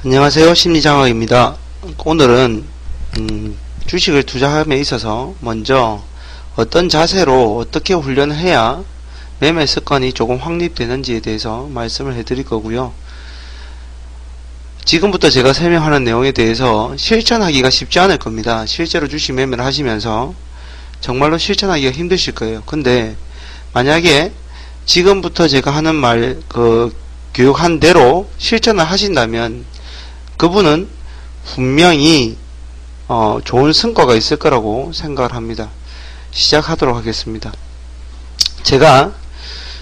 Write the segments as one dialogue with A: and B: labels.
A: 안녕하세요. 심리장학입니다. 오늘은 주식을 투자함에 있어서 먼저 어떤 자세로 어떻게 훈련을 해야 매매 습관이 조금 확립되는지에 대해서 말씀을 해드릴 거고요. 지금부터 제가 설명하는 내용에 대해서 실천하기가 쉽지 않을 겁니다. 실제로 주식 매매를 하시면서 정말로 실천하기가 힘드실 거예요. 근데 만약에 지금부터 제가 하는 교육한 대로 실천을 하신다면 그분은 분명히 좋은 성과가 있을 거라고 생각을 합니다. 시작하도록 하겠습니다. 제가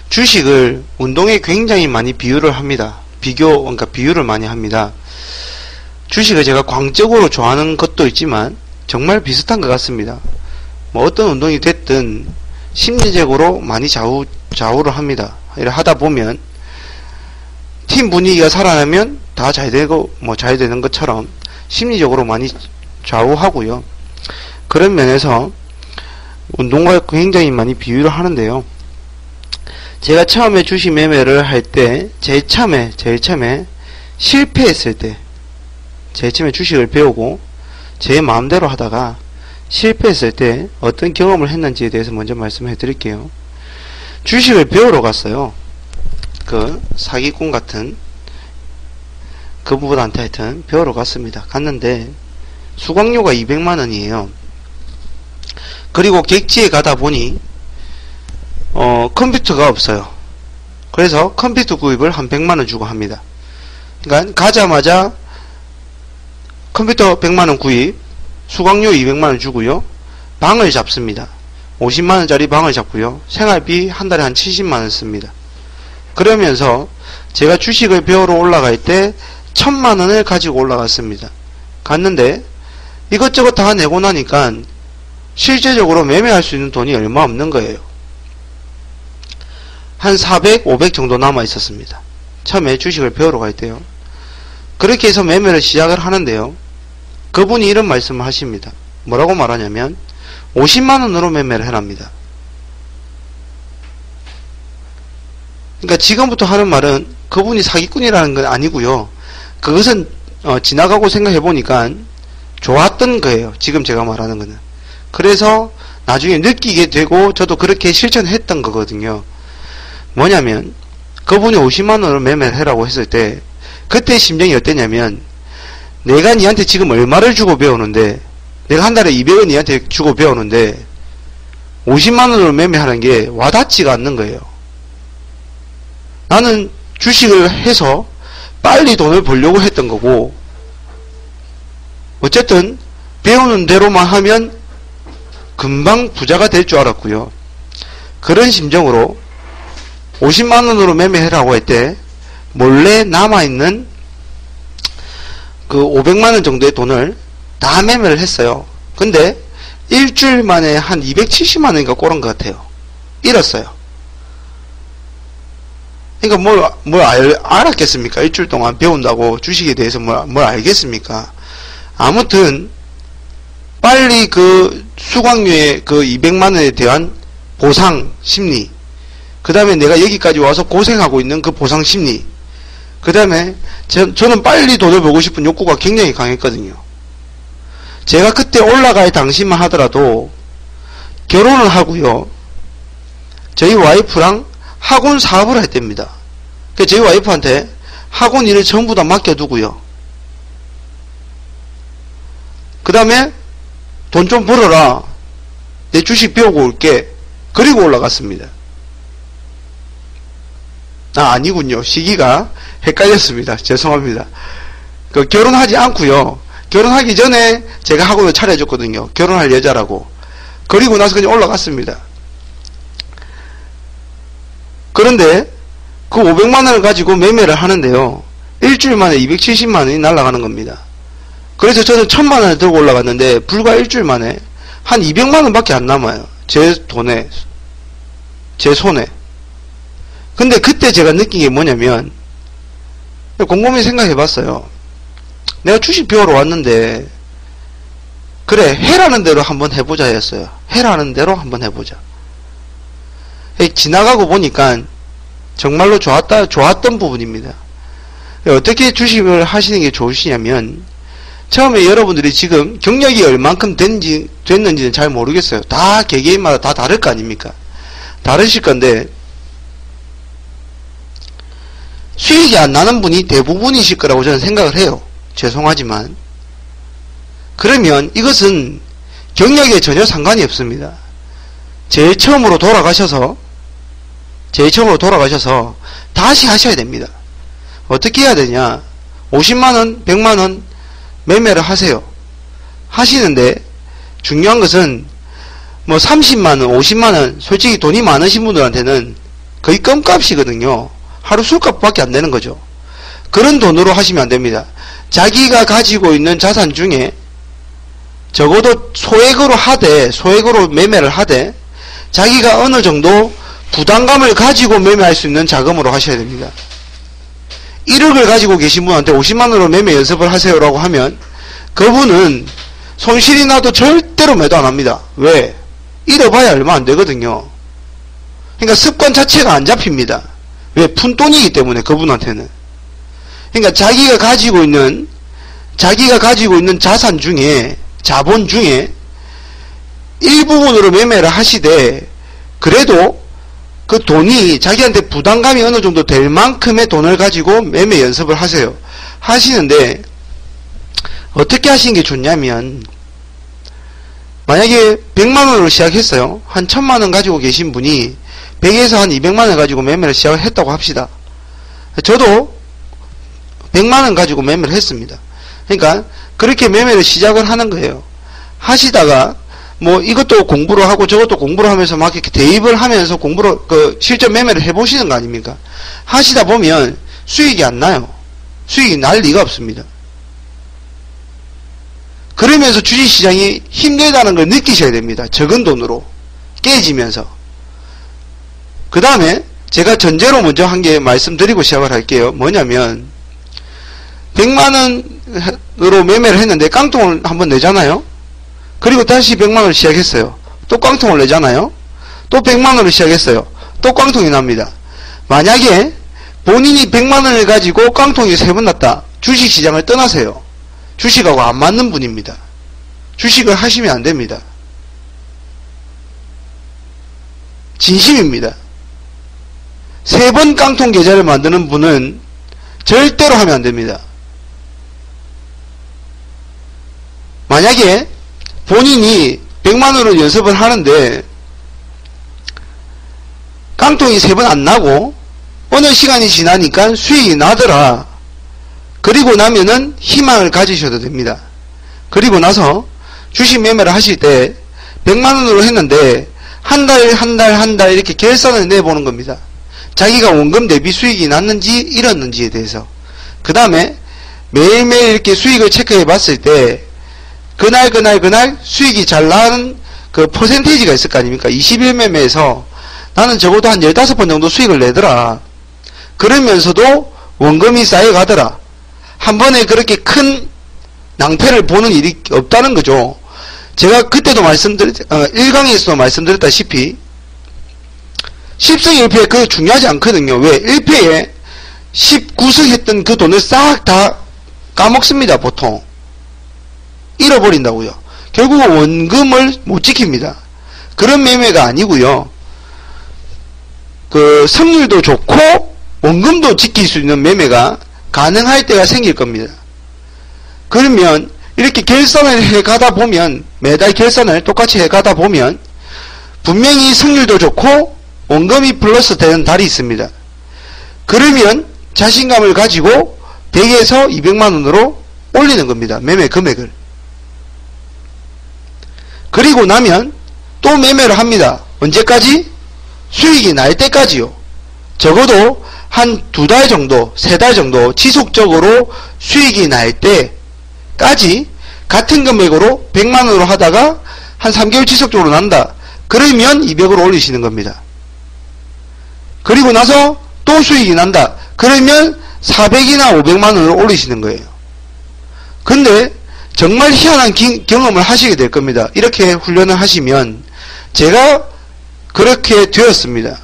A: 주식을 운동에 굉장히 많이 비유를 합니다. 그러니까 비유를 많이 합니다. 주식을 제가 광적으로 좋아하는 것도 있지만 정말 비슷한 것 같습니다. 뭐 어떤 운동이 됐든 심리적으로 많이 좌우를 합니다. 이렇게 하다 보면 팀 분위기가 살아나면 다 잘 되고 잘 되는 것처럼 심리적으로 많이 좌우하고요. 그런 면에서 운동과 굉장히 많이 비유를 하는데요. 제가 처음에 주식 매매를 할 때 제일 처음에 실패했을 때 제일 처음에 주식을 배우고 제 마음대로 하다가 실패했을 때 어떤 경험을 했는지에 대해서 먼저 말씀해 드릴게요. 주식을 배우러 갔어요. 그 사기꾼 같은 그분한테 하여튼 배우러 갔습니다. 갔는데 수강료가 200만원이에요. 그리고 객지에 가다 보니 컴퓨터가 없어요. 그래서 컴퓨터 구입을 한 100만원 주고 합니다. 그러니까 가자마자 컴퓨터 100만원 구입, 수강료 200만원 주고요. 방을 잡습니다. 50만원짜리 방을 잡고요. 생활비 한 달에 한 70만원 씁니다. 그러면서 제가 주식을 배우러 올라갈 때 1000만원을 가지고 올라갔습니다. 갔는데 이것저것 다 내고 나니까 실제적으로 매매할 수 있는 돈이 얼마 없는 거예요. 한 400, 500 정도 남아 있었습니다. 처음에 주식을 배우러 갈 때요. 그렇게 해서 매매를 시작을 하는데요. 그분이 이런 말씀을 하십니다. 뭐라고 말하냐면 50만원으로 매매를 해랍니다. 그러니까 지금부터 하는 말은 그분이 사기꾼이라는 건 아니고요. 그것은 지나가고 생각해 보니까 좋았던 거예요. 지금 제가 말하는 거는. 그래서 나중에 느끼게 되고 저도 그렇게 실천했던 거거든요. 뭐냐면 그분이 50만원으로 매매를 해라고 했을 때 그때 심정이 어땠냐면 내가 니한테 지금 얼마를 주고 배우는데 내가 한 달에 200원 니한테 주고 배우는데 50만원으로 매매하는 게 와닿지가 않는 거예요. 나는 주식을 해서 빨리 돈을 벌려고 했던 거고 어쨌든 배우는 대로만 하면 금방 부자가 될 줄 알았고요. 그런 심정으로 50만원으로 매매해라고 할 때 몰래 남아있는 그 500만원 정도의 돈을 다 매매를 했어요. 근데 일주일 만에 한 270만원인가 꼬른 것 같아요. 잃었어요. 그러니까 뭘 알았겠습니까? 일주일 동안 배운다고 주식에 대해서 뭘 알겠습니까? 아무튼 빨리 그 수강료의 그 200만원에 대한 보상 심리, 그 다음에 내가 여기까지 와서 고생하고 있는 그 보상 심리, 그 다음에 저는 빨리 돈을 벌고 싶은 욕구가 굉장히 강했거든요. 제가 그때 올라갈 당시만 하더라도 결혼을 하고요. 저희 와이프랑 학원 사업을 할 때입니다. 그래서 저희 와이프한테 학원 일을 전부 다 맡겨두고요. 그 다음에 돈 좀 벌어라. 내 주식 배우고 올게. 그리고 올라갔습니다. 아니군요. 시기가 헷갈렸습니다. 죄송합니다. 결혼하지 않고요. 결혼하기 전에 제가 학원을 차려줬거든요. 결혼할 여자라고. 그리고 나서 그냥 올라갔습니다. 그런데 그 500만원을 가지고 매매를 하는데요. 일주일 만에 270만원이 날아가는 겁니다. 그래서 저는 1000만원을 들고 올라갔는데 불과 일주일 만에 한 200만원 밖에 안 남아요. 제 손에. 근데 그때 제가 느낀 게 뭐냐면 곰곰이 생각해 봤어요. 내가 주식 배우러 왔는데 그래 해라는 대로 한번 해보자 했어요. 해라는 대로 한번 해보자. 지나가고 보니까 정말로 좋았던 부분입니다. 어떻게 주식을 하시는 게 좋으시냐면, 처음에 여러분들이 지금 경력이 얼만큼 됐는지는 잘 모르겠어요. 다 개개인마다 다 다를 거 아닙니까? 다르실 건데, 수익이 안 나는 분이 대부분이실 거라고 저는 생각을 해요. 죄송하지만. 그러면 이것은 경력에 전혀 상관이 없습니다. 제일 처음으로 돌아가셔서 다시 하셔야 됩니다. 어떻게 해야 되냐? 50만원, 100만원 매매를 하세요. 하시는데 중요한 것은 뭐 30만원, 50만원 솔직히 돈이 많으신 분들한테는 거의 껌값이거든요. 하루 술값밖에 안 되는 거죠. 그런 돈으로 하시면 안 됩니다. 자기가 가지고 있는 자산 중에 적어도 소액으로 매매를 하되 자기가 어느 정도 부담감을 가지고 매매할 수 있는 자금으로 하셔야 됩니다. 1억을 가지고 계신 분한테 50만원으로 매매 연습을 하세요라고 하면 그분은 손실이 나도 절대로 매도 안 합니다. 왜? 잃어봐야 얼마 안 되거든요. 그러니까 습관 자체가 안 잡힙니다. 왜? 푼돈이기 때문에 그분한테는. 그러니까 자기가 가지고 있는 자산 중에, 자본 중에 일부분으로 매매를 하시되 그래도 그 돈이 자기한테 부담감이 어느 정도 될 만큼의 돈을 가지고 매매 연습을 하세요. 하시는데 어떻게 하시는 게 좋냐면, 만약에 100만원으로 시작했어요. 한 1000만원 가지고 계신 분이 100에서 한 200만원 가지고 매매를 시작을 했다고 합시다. 저도 100만원 가지고 매매를 했습니다. 그러니까 그렇게 매매를 시작을 하는 거예요. 하시다가 뭐 이것도 공부를 하고 저것도 공부를 하면서 막 이렇게 대입을 하면서 실전 매매를 해보시는 거 아닙니까? 하시다 보면 수익이 안 나요. 수익이 날 리가 없습니다. 그러면서 주식시장이 힘들다는 걸 느끼셔야 됩니다. 적은 돈으로 깨지면서. 그 다음에 제가 전제로 먼저 한 개 말씀드리고 시작을 할게요. 뭐냐면 100만원으로 매매를 했는데 깡통을 한번 내잖아요. 그리고 다시 100만원을 시작했어요. 또 깡통을 내잖아요. 또 100만원을 시작했어요. 또 깡통이 납니다. 만약에 본인이 100만원을 가지고 깡통이 3번 났다. 주식시장을 떠나세요. 주식하고 안 맞는 분입니다. 주식을 하시면 안 됩니다. 진심입니다. 3번 깡통 계좌를 만드는 분은 절대로 하면 안 됩니다. 만약에 본인이 100만원으로 연습을 하는데 깡통이 3번 안 나고 어느 시간이 지나니까 수익이 나더라. 그리고 나면은 희망을 가지셔도 됩니다. 그리고 나서 주식 매매를 하실 때 100만원으로 했는데 한 달 이렇게 결산을 내보는 겁니다. 자기가 원금 대비 수익이 났는지 잃었는지에 대해서. 그 다음에 매일매일 이렇게 수익을 체크해 봤을 때 그날 수익이 잘 나는 그 퍼센테이지가 있을 거 아닙니까? 20일 매매에서 나는 적어도 한 15번 정도 수익을 내더라. 그러면서도 원금이 쌓여가더라. 한 번에 그렇게 큰 낭패를 보는 일이 없다는 거죠. 제가 그때도 1강에서도 말씀드렸다시피 10승 1패 그거 중요하지 않거든요. 왜? 1패에 19승 했던 그 돈을 싹 다 까먹습니다. 보통 잃어버린다고요. 결국은 원금을 못 지킵니다. 그런 매매가 아니고요. 그 성률도 좋고 원금도 지킬 수 있는 매매가 가능할 때가 생길 겁니다. 그러면 이렇게 결산을 해가다 보면, 매달 결산을 똑같이 해가다 보면 분명히 성률도 좋고 원금이 플러스 되는 달이 있습니다. 그러면 자신감을 가지고 100에서 200만원으로 올리는 겁니다. 매매 금액을. 그리고 나면 또 매매를 합니다. 언제까지? 수익이 날 때까지요. 적어도 한 2달 정도, 3달 정도 지속적으로 수익이 날 때까지 같은 금액으로 100만원으로 하다가 한 3개월 지속적으로 난다. 그러면 200으로 올리시는 겁니다. 그리고 나서 또 수익이 난다. 그러면 400이나 500만원으로 올리시는 거예요. 근데 정말 희한한 경험을 하시게 될 겁니다. 이렇게 훈련을 하시면. 제가 그렇게 되었습니다.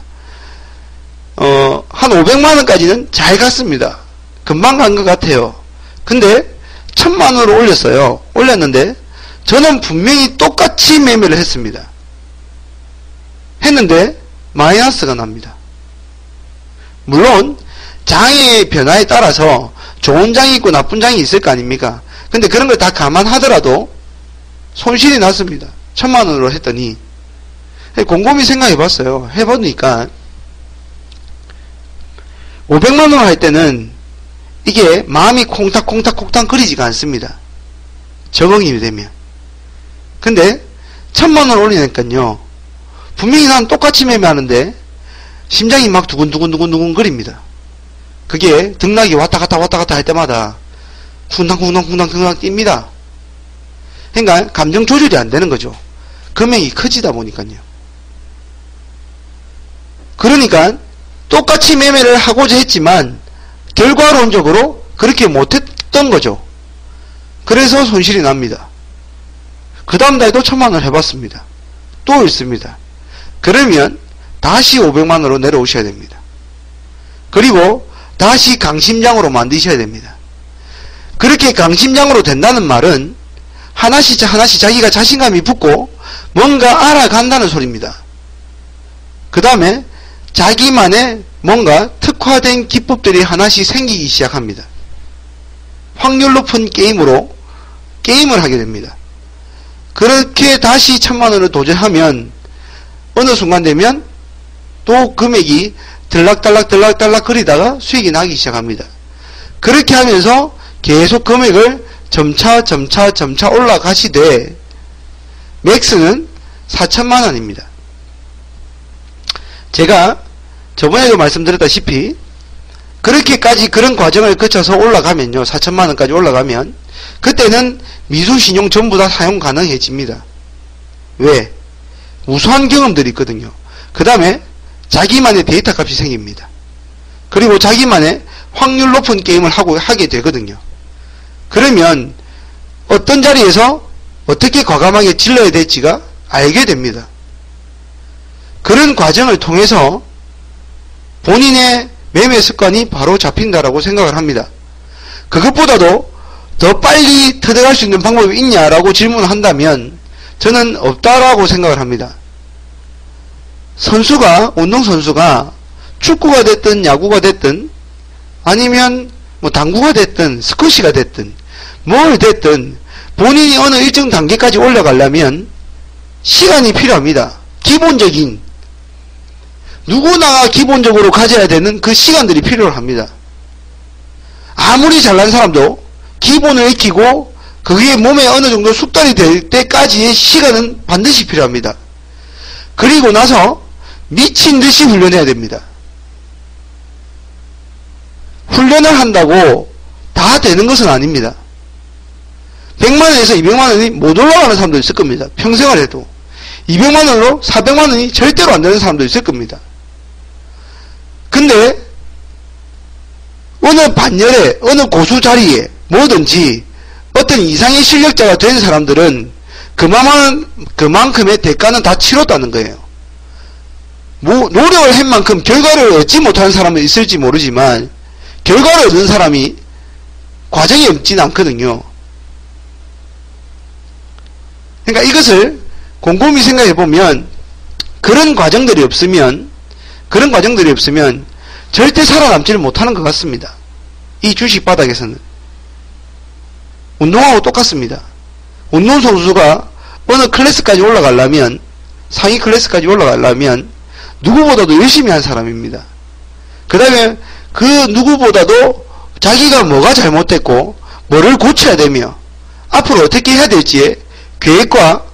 A: 한 500만원까지는 잘 갔습니다. 금방 간 것 같아요. 근데 1000만원으로 올렸어요. 올렸는데 저는 분명히 똑같이 매매를 했습니다. 했는데 마이너스가 납니다. 물론 장의 변화에 따라서 좋은 장이 있고 나쁜 장이 있을 거 아닙니까? 근데 그런 걸 다 감안하더라도 손실이 났습니다. 1000만원으로 했더니 곰곰이 생각해 봤어요. 해보니까 500만원 할 때는 이게 마음이 콩닥콩닥 거리지가 않습니다. 적응이 되면. 근데 1000만원 올리니까요, 분명히 난 똑같이 매매하는데 심장이 막 두근두근 거립니다. 그게 등락이 왔다 갔다 할 때마다 쿵당쿵당 뜁니다. 그러니까 감정 조절이 안 되는 거죠. 금액이 커지다 보니까요. 그러니까 똑같이 매매를 하고자 했지만 결과론적으로 그렇게 못했던 거죠. 그래서 손실이 납니다. 그 다음 달에도 1000만원 해봤습니다. 또 있습니다. 그러면 다시 500만원으로 내려오셔야 됩니다. 그리고 다시 강심장으로 만드셔야 됩니다. 그렇게 강심장으로 된다는 말은 하나씩 자기가 자신감이 붙고 뭔가 알아간다는 소리입니다. 그 다음에 자기만의 뭔가 특화된 기법들이 하나씩 생기기 시작합니다. 확률 높은 게임으로 게임을 하게 됩니다. 그렇게 다시 1000만원을 도전하면 어느 순간 되면 또 금액이 들락달락 거리다가 수익이 나기 시작합니다. 그렇게 하면서 계속 금액을 점차 올라가시되 맥스는 4000만원입니다. 제가 저번에도 말씀드렸다시피 그렇게까지 그런 과정을 거쳐서 올라가면요, 4000만원까지 올라가면 그때는 미수신용 전부 다 사용 가능해집니다. 왜? 우수한 경험들이 있거든요. 그 다음에 자기만의 데이터 값이 생깁니다. 그리고 자기만의 확률 높은 게임을 하게 되거든요. 그러면 어떤 자리에서 어떻게 과감하게 질러야 될지가 알게 됩니다. 그런 과정을 통해서 본인의 매매 습관이 바로 잡힌다라고 생각을 합니다. 그것보다도 더 빨리 터득할 수 있는 방법이 있냐라고 질문을 한다면 저는 없다라고 생각을 합니다. 운동선수가 축구가 됐든 야구가 됐든 아니면 뭐 당구가 됐든 스쿼시가 됐든 뭘 됐든 본인이 어느 일정 단계까지 올라가려면 시간이 필요합니다. 기본적인, 누구나 기본적으로 가져야 되는 그 시간들이 필요합니다. 아무리 잘난 사람도 기본을 익히고 그게 몸에 어느 정도 숙달이 될 때까지의 시간은 반드시 필요합니다. 그리고 나서 미친 듯이 훈련해야 됩니다. 훈련을 한다고 다 되는 것은 아닙니다. 100만원에서 200만원이 못 올라가는 사람도 있을 겁니다. 평생을 해도. 200만원으로 400만원이 절대로 안 되는 사람도 있을 겁니다. 근데 어느 반열에 어느 고수 자리에 뭐든지 어떤 이상의 실력자가 된 사람들은 그만큼의 대가는 다 치렀다는 거예요. 노력을 한 만큼 결과를 얻지 못하는 사람은 있을지 모르지만 결과를 얻는 사람이 과정이 없지는 않거든요. 그러니까 이것을 곰곰이 생각해 보면 그런 과정들이 없으면 절대 살아남지를 못하는 것 같습니다. 이 주식 바닥에서는. 운동하고 똑같습니다. 운동선수가 어느 클래스까지 올라가려면, 상위 클래스까지 올라가려면 누구보다도 열심히 한 사람입니다. 그 다음에 그 누구보다도 자기가 뭐가 잘못됐고 뭐를 고쳐야 되며 앞으로 어떻게 해야 될지에 계획과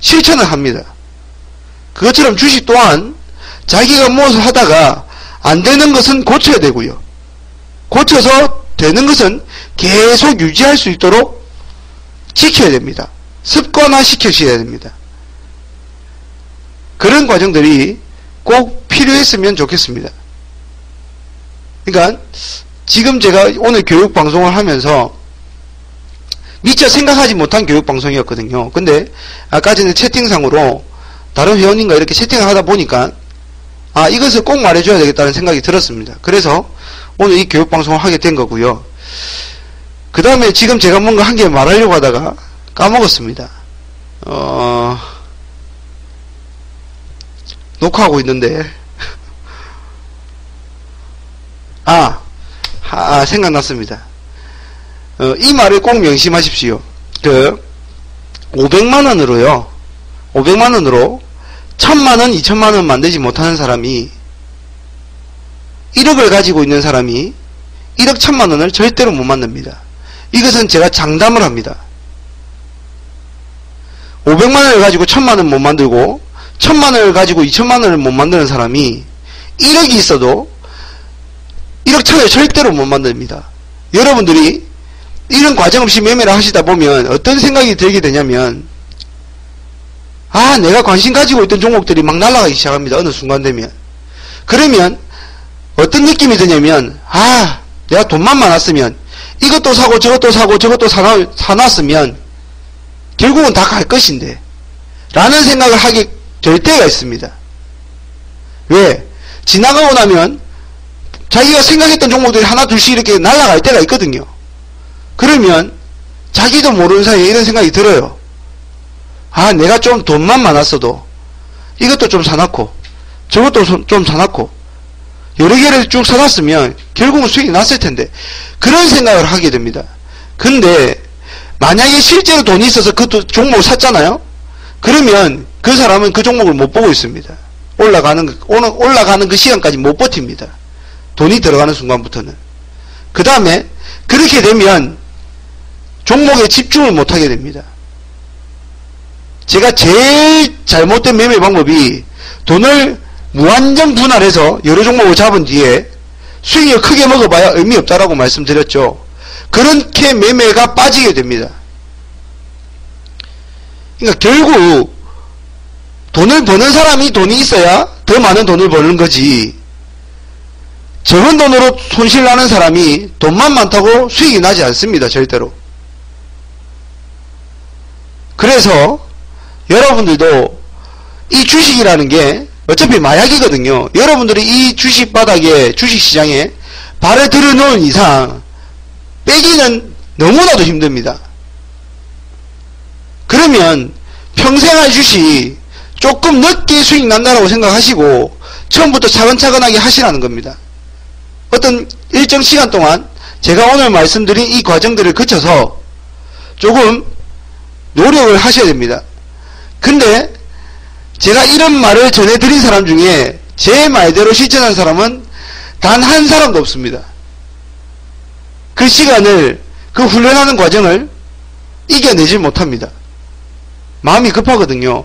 A: 실천을 합니다. 그것처럼 주식 또한 자기가 무엇을 하다가 안 되는 것은 고쳐야 되고요. 고쳐서 되는 것은 계속 유지할 수 있도록 지켜야 됩니다. 습관화 시켜셔야 됩니다. 그런 과정들이 꼭 필요했으면 좋겠습니다. 그러니까 지금 제가 오늘 교육 방송을 하면서 미처 생각하지 못한 교육 방송이었거든요. 근데 아까 전에 채팅상으로 다른 회원님과 이렇게 채팅을 하다 보니까 이것을 꼭 말해줘야 되겠다는 생각이 들었습니다. 그래서 오늘 이 교육방송을 하게 된 거고요. 그 다음에 지금 제가 뭔가 한 개 말하려고 하다가 까먹었습니다. 녹화하고 있는데 생각났습니다. 이 말을 꼭 명심하십시오. 500만원으로요 500만원으로 1000만원 2000만원 만들지 못하는 사람이 1억을 가지고 있는 사람이 1억 1000만원을 절대로 못 만듭니다. 이것은 제가 장담을 합니다. 500만원을 가지고 1000만원 못 만들고 1000만원을 가지고 2000만원을 못 만드는 사람이 1억이 있어도 1억 1000을 절대로 못 만듭니다. 여러분들이 이런 과정 없이 매매를 하시다 보면 어떤 생각이 들게 되냐면 내가 관심 가지고 있던 종목들이 막 날아가기 시작합니다. 어느 순간 되면. 그러면 어떤 느낌이 드냐면 내가 돈만 많았으면 이것도 사고 저것도 사고 저것도 사놨으면 결국은 다 갈 것인데 라는 생각을 하게 될 때가 있습니다. 왜? 지나가고 나면 자기가 생각했던 종목들이 하나 둘씩 이렇게 날아갈 때가 있거든요. 그러면 자기도 모르는 사이에 이런 생각이 들어요. 내가 좀 돈만 많았어도 이것도 좀 사놨고 저것도 좀 사놨고 여러 개를 쭉 사놨으면 결국은 수익이 났을 텐데 그런 생각을 하게 됩니다. 근데 만약에 실제로 돈이 있어서 그 종목을 샀잖아요. 그러면 그 사람은 그 종목을 못 보고 있습니다. 올라가는 그 시간까지 못 버팁니다. 돈이 들어가는 순간부터는. 그 다음에 그렇게 되면 종목에 집중을 못하게 됩니다. 제가 제일 잘못된 매매 방법이 돈을 무한정 분할해서 여러 종목을 잡은 뒤에 수익을 크게 먹어봐야 의미 없다라고 말씀드렸죠. 그렇게 매매가 빠지게 됩니다. 그러니까 결국 돈을 버는 사람이 돈이 있어야 더 많은 돈을 버는 거지, 적은 돈으로 손실 나는 사람이 돈만 많다고 수익이 나지 않습니다. 절대로. 그래서 여러분들도 이 주식이라는 게 어차피 마약이거든요. 여러분들이 이 주식 바닥에, 주식시장에 발을 들여놓은 이상 빼기는 너무나도 힘듭니다. 그러면 평생 할 주식 조금 늦게 수익 난다라고 생각하시고 처음부터 차근차근하게 하시라는 겁니다. 어떤 일정 시간 동안 제가 오늘 말씀드린 이 과정들을 거쳐서 조금 노력을 하셔야 됩니다. 근데 제가 이런 말을 전해드린 사람 중에 제 말대로 실천한 사람은 단 한 사람도 없습니다. 그 시간을, 그 훈련하는 과정을 이겨내질 못합니다. 마음이 급하거든요.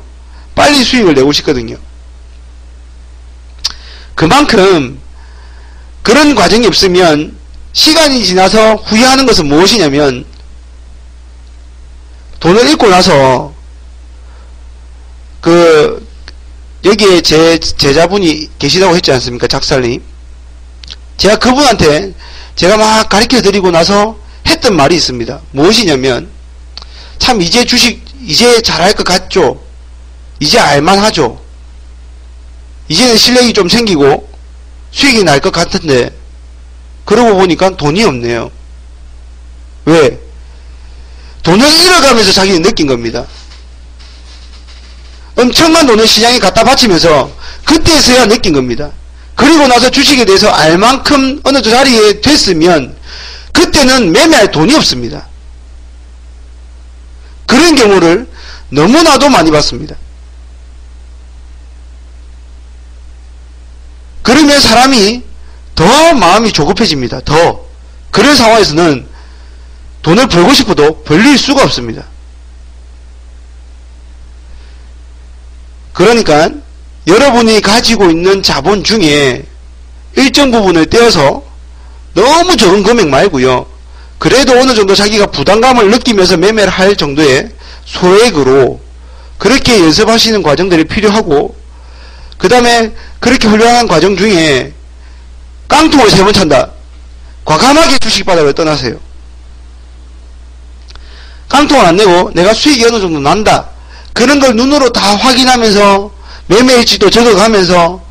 A: 빨리 수익을 내고 싶거든요. 그만큼 그런 과정이 없으면 시간이 지나서 후회하는 것은 무엇이냐면, 돈을 잃고 나서 여기에 제 제자분이 계시다고 했지 않습니까? 작살님. 제가 그분한테 제가 막 가르쳐 드리고 나서 했던 말이 있습니다. 무엇이냐면, 참 이제 주식 이제 잘할 것 같죠? 이제 알만하죠? 이제는 실력이 좀 생기고 수익이 날 것 같은데 그러고 보니까 돈이 없네요. 왜? 돈을 잃어가면서 자기는 느낀 겁니다. 엄청난 돈을 시장에 갖다 바치면서 그때서야 느낀 겁니다. 그리고 나서 주식에 대해서 알 만큼 어느 자리에 됐으면 그때는 매매할 돈이 없습니다. 그런 경우를 너무나도 많이 봤습니다. 그러면 사람이 더 마음이 조급해집니다. 더. 그런 상황에서는 돈을 벌고 싶어도 벌릴 수가 없습니다. 그러니까 여러분이 가지고 있는 자본 중에 일정 부분을 떼어서 너무 적은 금액 말고요, 그래도 어느 정도 자기가 부담감을 느끼면서 매매를 할 정도의 소액으로 그렇게 연습하시는 과정들이 필요하고, 그 다음에 그렇게 훈련하는 과정 중에 깡통을 3번 찬다. 과감하게 주식바닥을 떠나세요. 깡통을 안 내고 내가 수익이 어느 정도 난다. 그런 걸 눈으로 다 확인하면서 매매일지도 적어가면서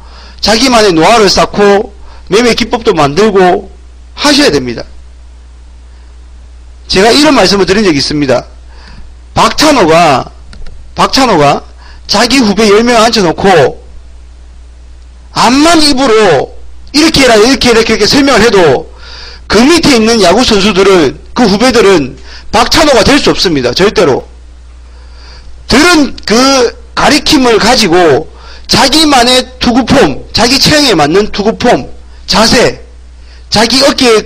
A: 자기만의 노하우를 쌓고 매매 기법도 만들고 하셔야 됩니다. 제가 이런 말씀을 드린 적이 있습니다. 박찬호가 자기 후배 10명 앉혀놓고 암만 입으로 이렇게 해라 이렇게 설명을 해도 그 밑에 있는 야구 선수들은, 그 후배들은 박찬호가 될 수 없습니다. 절대로. 들은 그 가리킴을 가지고 자기만의 투구폼, 자기 체형에 맞는 투구폼, 자세, 자기 어깨에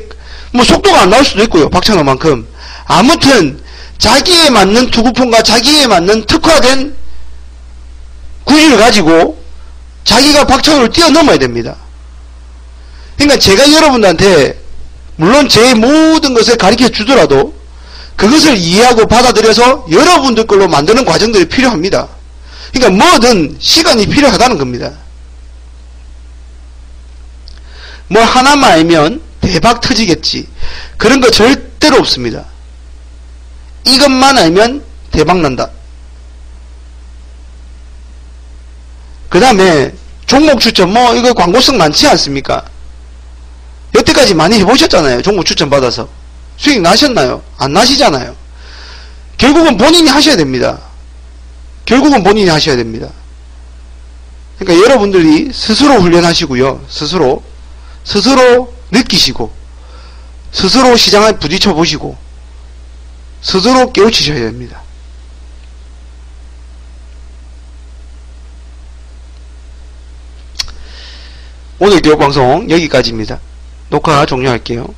A: 뭐 속도가 안 나올 수도 있고요. 박찬호만큼. 아무튼 자기에 맞는 투구폼과 자기에 맞는 특화된 구질을 가지고 자기가 박찬호를 뛰어넘어야 됩니다. 그러니까 제가 여러분들한테 물론 제 모든 것을 가르쳐 주더라도 그것을 이해하고 받아들여서 여러분들 걸로 만드는 과정들이 필요합니다. 그러니까 뭐든 시간이 필요하다는 겁니다. 뭐 하나만 알면 대박 터지겠지. 그런 거 절대로 없습니다. 이것만 알면 대박 난다. 그 다음에 종목 추천 뭐 이거 광고성 많지 않습니까? 여태까지 많이 해보셨잖아요. 종목 추천 받아서. 수익 나셨나요? 안 나시잖아요. 결국은 본인이 하셔야 됩니다. 결국은 본인이 하셔야 됩니다. 그러니까 여러분들이 스스로 훈련하시고요. 스스로 느끼시고 스스로 시장을 부딪혀 보시고 스스로 깨우치셔야 됩니다. 오늘 교육방송 여기까지입니다. 녹화 종료할게요.